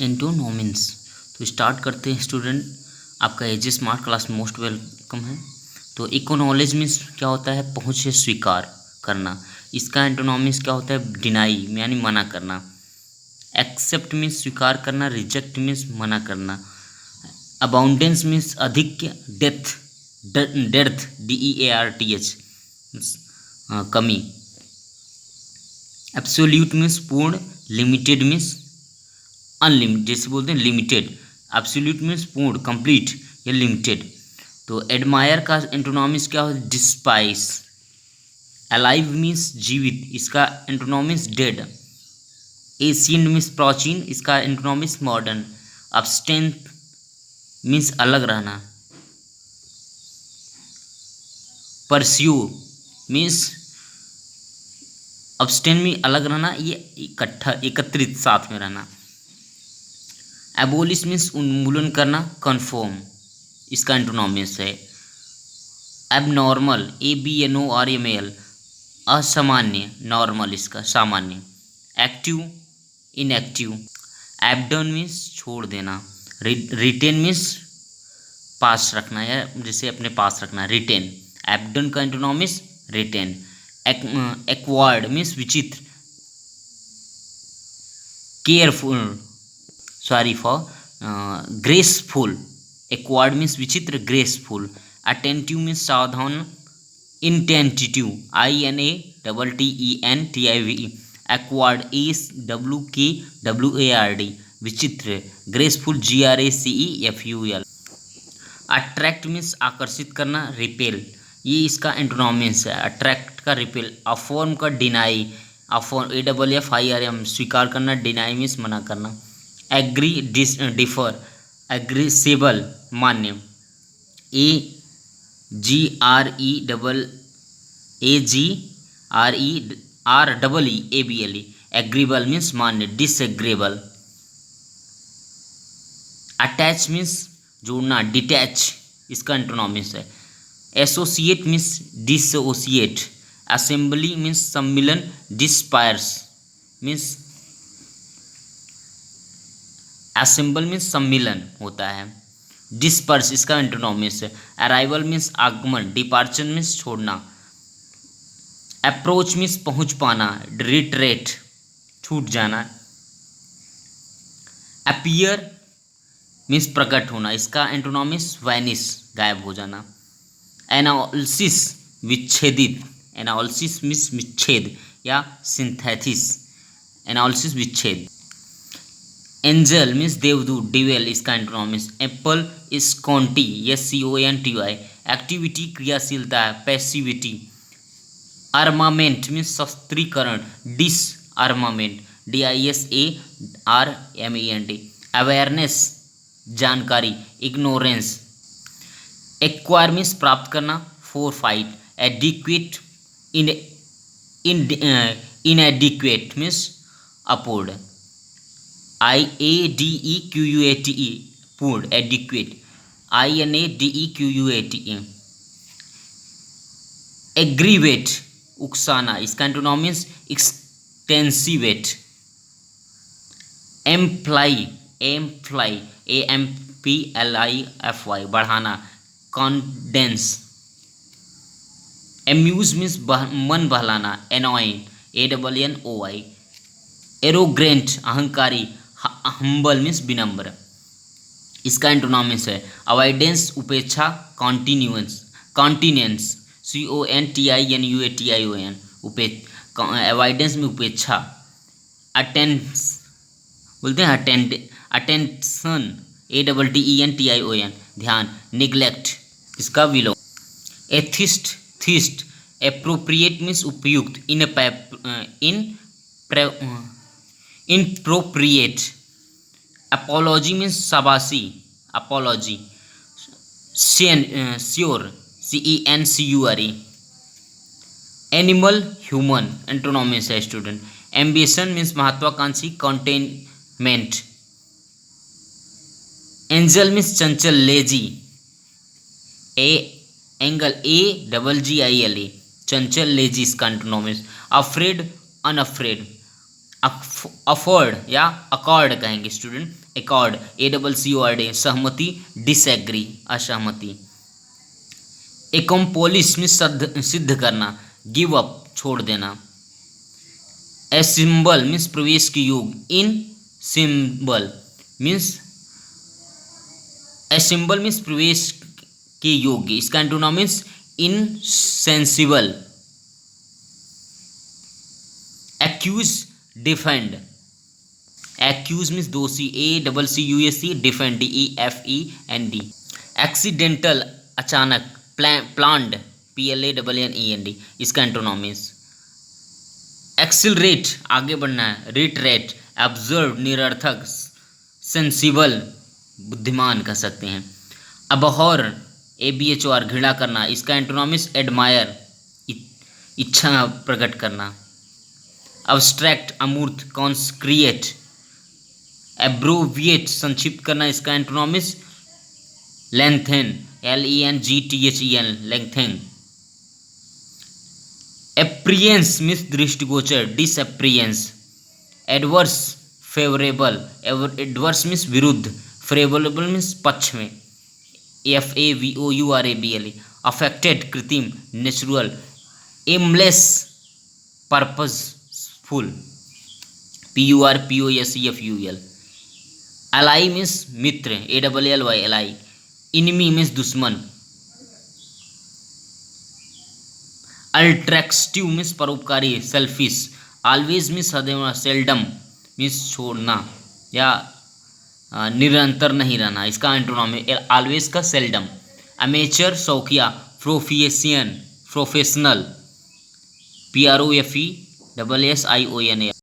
एंटोनोमिन्स। तो स्टार्ट करते हैं स्टूडेंट। आपका एजे स्मार्ट क्लास मोस्ट वेलकम है। तो एक्नॉलेज मीन्स क्या होता है? पहुँच से स्वीकार करना। इसका एंटोनोमिन्स क्या होता है? डिनाई यानी मना करना। एक्सेप्ट मीन्स स्वीकार करना। रिजेक्ट मीन्स मना करना। अबाउंडेंस मीन्स अधिक। डेथ डेर्थ DEARTH कमी। एब्सोल्यूट मीन्स पूर्ण। लिमिटेड मीन्स अनलिमिटेड, जैसे बोलते हैं लिमिटेड। एब्सोल्यूट मीन्स पूर्ण, कंप्लीट या लिमिटेड। तो एडमायर का एंटोनोमिक्स क्या हो? डिस्पाइस। अलाइव मीन्स जीवित, इसका एंटोनोमिक्स डेड। एशियंट मीन्स प्राचीन, इसका एंटोनोमिक्स मॉडर्न। अब्सटेंट मीन्स अलग रहना। परस्यू मीन्स अब्सटेन में अलग रहना, ये इकट्ठा एकत्रित साथ में रहना। एबोलिश मीन्स उन्मूलन करना। कन्फर्म इसका एंटोनोमिक्स है। एबनॉर्मल ABNORMAL असामान्य। नॉर्मल इसका सामान्य। Active inactive. एबडन मीन्स छोड़ देना। रिटेन मीन्स पास रखना या जैसे अपने पास रखना। रिटेन एबडन का एंटोनोमिक्स रिटेन। एक्वायर्ड मीन्स विचित्र। Careful sorry for graceful. Acquired means विचित्र, ग्रेसफुल। अटेंटिव मीन्स सावधान। इंटेंटिव INATTENTIVE। एक्वायर्ड ASWKWARD विचित्र। Graceful GRACEFUL। अट्रैक्ट मीन्स आकर्षित करना। रिपेल ये इसका एंटोनोमिक्स है। अट्रैक्ट का रिपेल। अफॉर्म का डिनाई। अफॉर्म AFFIRM स्वीकार करना। डिनाई मीन्स मना करना। Agree differ. एग्रीसेबल मान्य। AGREABLE एग्रीबल मीन्स मान्य। डिसएग्रेबल। अटैच मीन्स जोड़ना। डिटैच इसका एंटोनोमिक्स है। Associate means dissociate. Assembly means सम्मिलन। डिस्पायर्स मीन्स असेंबल मीन्स सम्मिलन होता है। डिस्पर्स इसका एंटोनोमिक्स है। अराइवल मीन्स आगमन। डिपार्चर मीन्स छोड़ना। अप्रोच मीन्स पहुंच पाना। रिट्रेट छूट जाना। अपीयर मीन्स प्रकट होना, इसका एंटोनोमिक्स वैनिश गायब हो जाना। एनालिसिस विच्छेदित। एनालिसिस मीन्स विच्छेद या सिंथेसिस। एनालिसिस विच्छेद। एंजल मीन्स देवदूत। डिवेल इसका एंटोनोमिक्स। एप्पल स्कॉन्टी SCONTY एक्टिविटी क्रियाशीलता है। पैसिविटी। आर्मामेंट मीन्स शस्त्रीकरण। Disarmament DISARMENT। अवेयरनेस जानकारी। इग्नोरेंस। एक्वायर मीन्स प्राप्त करना। फोरफाइट। एडिक्वेट इनएडिक्वेट मीन्स अपूर्ण। IADEQUATE पूर्ण। Adequate INADEQUATE। एग्रीवेट उकसाना, इसका एंटोनोमिक्स एक्सटेंसिवेट। एम्प्लाई AMPLIFY बढ़ाना। कॉन्डेंस। एम्यूज मीन्स मन बहलाना। Annoying ANNOY। एरोग्रेंट अहंकारी। हम्बल मीन्स विनम्र। इसका एंटोनोमिक्स है। अवॉइडेंस उपेक्षा। कॉन्टिन्यूएंस कॉन्टिनेंस CONTINUATION अवॉइडेंस में उपेक्षा। अटेंस बोलते हैं अटेंशन ATTENTION ध्यान। निग्लेक्ट इसका विलोम। एथिस्ट थीस्ट एप्रोप्रिएट मीन्स उपयुक्त। इनप्रोप्रिएट। अपोलॉजी मीन्स शाबाशी। अपोलॉजी। श्योर CENCURE। एनिमल ह्यूमन एंटोनोमिक्स है स्टूडेंट। एम्बिशन मीन्स महत्वाकांक्षी। कंटेनमेंट। एंजल मीन्स चंचल। लेजी ANGLE चंचल। लेजी इसका एंटोनोमिक्स। Afraid unafraid. अफोर्ड या अकॉर्ड कहेंगे स्टूडेंट, अकॉर्ड, ACCORD, सहमति, डिसएग्री, असहमति। एकम्पोलिश मीन्स सिद्ध करना, गिव अप, छोड़ देना। ए सिंबल मीन्स प्रवेश के योग्य, इन सिंबल मीन्स, ए सिंबल मीन्स प्रवेश के योग्य, इसका antonyms insensible. Accuse, defend, accuse means दोषी, ACCUSE, डिफेंड, DEFEND। एक्सीडेंटल, अचानक, प्लान्ड, PLANNED, इसका एंटोनिम्स। एक्सिलरेट, आगे बढ़ना है, रिटरेट, ऑब्जर्व, निरर्थक, सेंसिबल, बुद्धिमान कह सकते हैं। अबहॉर, ABHOR, घृणा करना, इसका एंटोनिम्स एडमायर, इच्छा प्रकट करना। अब्स्ट्रैक्ट, अमूर्त, कॉन्क्रिएट। एब्रोविएट, संक्षिप्त करना, इसका antonyms lengthen, LENGTHEN, lengthen. Appearance means दृष्टिगोचर, disappearance. Adverse, favourable, adverse means विरुद्ध, फेवरेबल मीन्स पक्ष में, FAVOURABLE। अफेक्टेड, कृत्रिम, natural. Aimless, purposeful, PURPOSEFUL। Ally means मित्र, ALLY, अलाई। इनमी मीन्स दुश्मन। अल्ट्रैक्टिव मीन्स परोपकारी, सेल्फिश। ऑलवेज मीन्स सदैव, सेल्डम मीन्स छोड़ना या निरंतर नहीं रहना, इसका एंटोनिम ऑलवेज का सेल्डम। अमेचर, शौकिया। Profession, professional, PROFESSION।